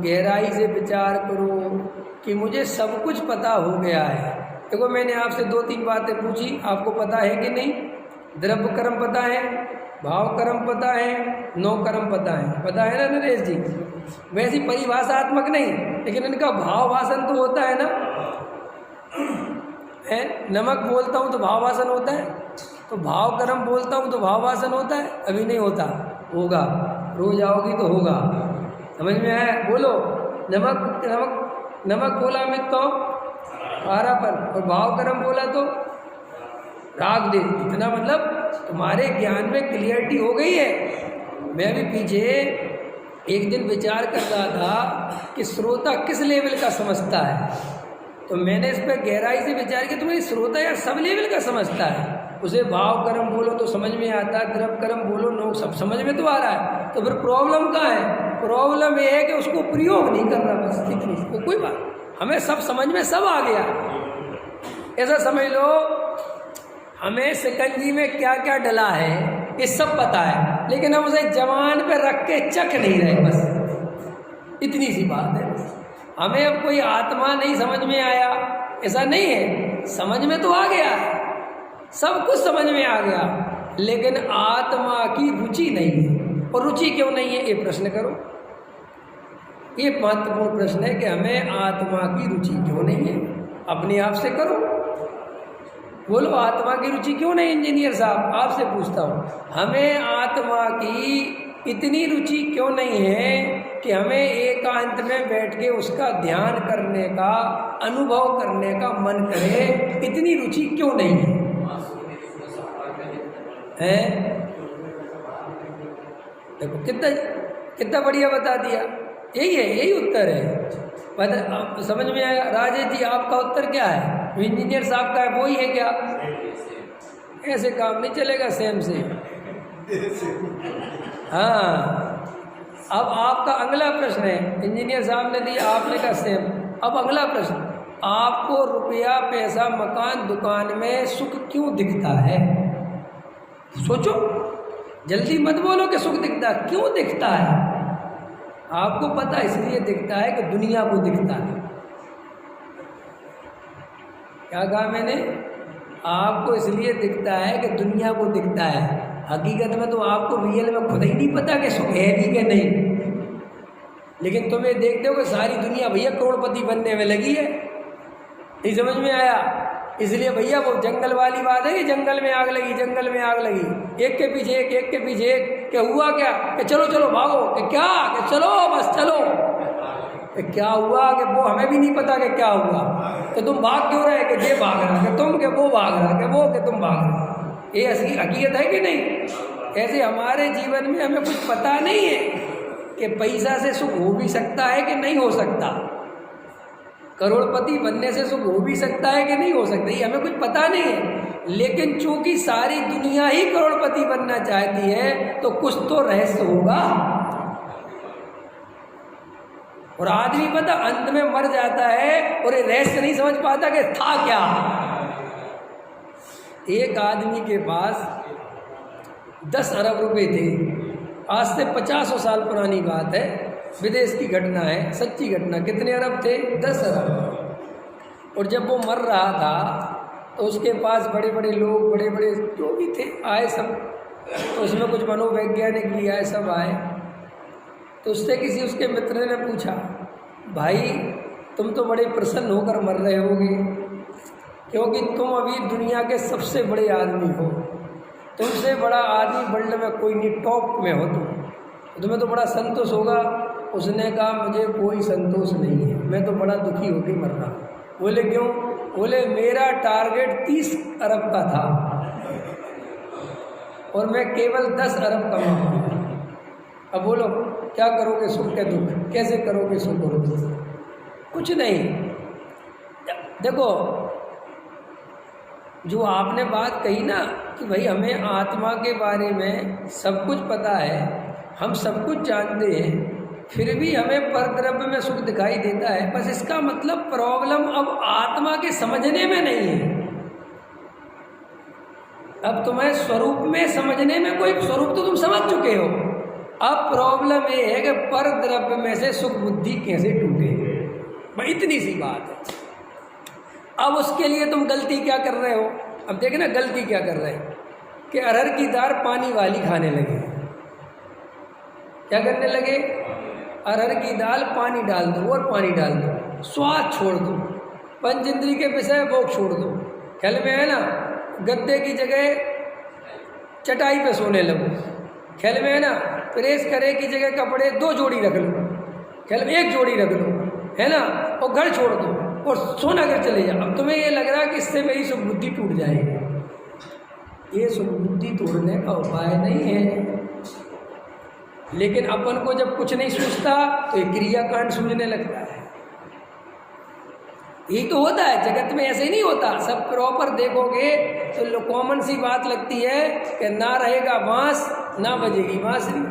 गहराई से विचार करो कि मुझे सब कुछ पता हो गया है। देखो मैंने आपसे 2-3 बातें पूछी, आपको पता है कि नहीं? द्रव्य कर्म पता है, भाव कर्म पता है, 9 कर्म पता है ना नरेश जी? वैसी परिभाषात्मक नहीं, लेकिन इनका भाव भाषण तो होता है ना। है नमक बोलता हूँ तो भाव भाषण होता है, तो भाव कर्म बोलता हूँ तो भाव भाषण होता है? अभी नहीं होता, होगा, रोज आओगी तो होगा। समझ में आया? बोलो। नमक नमक नमक बोला मैं तो खारापन, और भाव कर्म बोला तो राग दे। इतना मतलब तुम्हारे ज्ञान में क्लियरिटी हो गई है। मैं भी पीछे एक दिन विचार कर रहा था कि श्रोता किस लेवल का समझता है, तो मैंने इस पर गहराई से विचार किया। तुम्हारी श्रोता यार सब लेवल का समझता है। उसे भाव कर्म बोलो तो समझ में आता है, द्रव्य कर्म बोलो नो सब समझ में तो आ रहा है। तो फिर प्रॉब्लम कहाँ है? प्रॉब्लम ये है कि उसको प्रयोग नहीं कर रहा, बस इतनी। तो कोई बात, हमें सब समझ में सब आ गया। ऐसा समझ लो हमें शिकंजी में क्या क्या डला है ये सब पता है, लेकिन हम उसे जवान पे रख के चख नहीं रहे, बस इतनी सी बात है। हमें अब कोई आत्मा नहीं समझ में आया ऐसा नहीं है, समझ में तो आ गया, सब कुछ समझ में आ गया, लेकिन आत्मा की रुचि नहीं है। और रुचि क्यों नहीं है ये प्रश्न करो। ये महत्वपूर्ण प्रश्न है कि हमें आत्मा की रुचि क्यों नहीं है। अपने आप से करो, बोलो आत्मा की रुचि क्यों नहीं? इंजीनियर साहब आपसे पूछता हूँ, हमें आत्मा की इतनी रुचि क्यों नहीं है कि हमें एकांत में बैठ के उसका ध्यान करने का, अनुभव करने का मन करे? इतनी रुचि क्यों नहीं है? देखो कितना बढ़िया बता दिया। यही है, यही उत्तर है। आप समझ में आया? राजेश जी आपका उत्तर क्या है? इंजीनियर साहब का है वही है क्या? ऐसे काम नहीं चलेगा, सेम से। हाँ, अब आपका अगला प्रश्न है, इंजीनियर साहब ने दिया, आपने कहा सेम। अब अगला प्रश्न, आपको रुपया पैसा मकान दुकान में सुख क्यों दिखता है? सोचो, जल्दी मत बोलो कि सुख दिखता है। क्यों दिखता है? आपको पता इसलिए दिखता है कि दुनिया को दिखता है। क्या कहा मैंने? आपको इसलिए दिखता है कि दुनिया को दिखता है। हकीकत में तो आपको रियल में खुद ही नहीं पता कि सुख है भी कि नहीं, लेकिन तुम्हें देखते हो कि सारी दुनिया भैया करोड़पति बनने में लगी है। नहीं समझ में आया? इसलिए भैया वो जंगल वाली बात है कि जंगल में आग लगी, जंगल में आग लगी, एक के पीछे एक, एक के पीछे एक। क्या हुआ? क्या कि चलो चलो भागो, कि क्या कि चलो बस चलो। कि क्या हुआ कि वो हमें भी नहीं पता कि क्या हुआ। कि तुम भाग क्यों रहे? कि ये भाग रहा, कि तुम, कि वो भाग रहा, कि वो, कि तुम भाग रहे। ये असली हकीकत है कि नहीं? ऐसे हमारे जीवन में हमें कुछ पता नहीं है कि पैसा से सुख हो भी सकता है कि नहीं हो सकता, करोड़पति बनने से सुख हो भी सकता है कि नहीं हो सकता, ये हमें कुछ पता नहीं है। लेकिन चूंकि सारी दुनिया ही करोड़पति बनना चाहती है तो कुछ तो रहस्य होगा। और आदमी पता अंत में मर जाता है और ये रहस्य नहीं समझ पाता कि था क्या। एक आदमी के पास 10 अरब रुपए थे, आज से 50 साल पुरानी बात है, विदेश की घटना है, सच्ची घटना। कितने अरब थे? 10 अरब। और जब वो मर रहा था तो उसके पास बड़े बड़े लोग, बड़े बड़े जो भी थे आए सब, तो उसमें कुछ मनोवैज्ञानिक भी आए, सब आए। तो उससे किसी उसके मित्र ने पूछा, भाई तुम तो बड़े प्रसन्न होकर मर रहे होगे क्योंकि तुम अभी दुनिया के सबसे बड़े आदमी हो, तुमसे बड़ा आदमी वर्ल्ड में कोई नहीं, टॉप में हो तुम, तुम्हें तो बड़ा संतोष होगा। उसने कहा मुझे कोई संतोष नहीं है, मैं तो बड़ा दुखी होकर मर रहा हूँ। बोले क्यों? बोले मेरा टारगेट 30 अरब का था और मैं केवल 10 अरब कमाऊँ। अब बोलो क्या करोगे सुख के दुख? कैसे करोगे सुख और दुख? कुछ नहीं। देखो जो आपने बात कही ना कि भाई हमें आत्मा के बारे में सब कुछ पता है, हम सब कुछ जानते हैं, फिर भी हमें परद्रव्य में सुख दिखाई देता है, बस इसका मतलब प्रॉब्लम अब आत्मा के समझने में नहीं है। अब तुम्हें स्वरूप में समझने में कोई, स्वरूप तो तुम समझ चुके हो, अब प्रॉब्लम ये है कि पर द्रव्य में से सुख बुद्धि कैसे टूटे, भाई इतनी सी बात है। अब उसके लिए तुम गलती क्या कर रहे हो, अब देखे ना गलती क्या कर रहे हैं कि अरहर की दाल पानी वाली खाने लगे। क्या करने लगे? अरहर की दाल पानी डाल दो और पानी डाल दो, स्वाद छोड़ दो, पंच इंद्रिय के विषय भोग छोड़ दो। ख्याल में है ना? गद्दे की जगह चटाई पे सोने लगो, ख्याल में है ना? प्रेस करे की जगह कपड़े 2 जोड़ी रख लो, ख्याल में 1 जोड़ी रख लो, है ना? और घर छोड़ दो और सोना घर चले जाओ। अब तुम्हें ये लग रहा है कि इससे मेरी सुख बुद्धि टूट जाएगी। ये सुख बुद्धि तोड़ने का उपाय नहीं है। लेकिन अपन को जब कुछ नहीं सूझता तो ये क्रियाकांड सूझने लगता है। यही तो होता है जगत में, ऐसे ही नहीं होता। सब प्रॉपर देखोगे तो कॉमन सी बात लगती है कि ना रहेगा बांस ना बजेगी बांसुरी।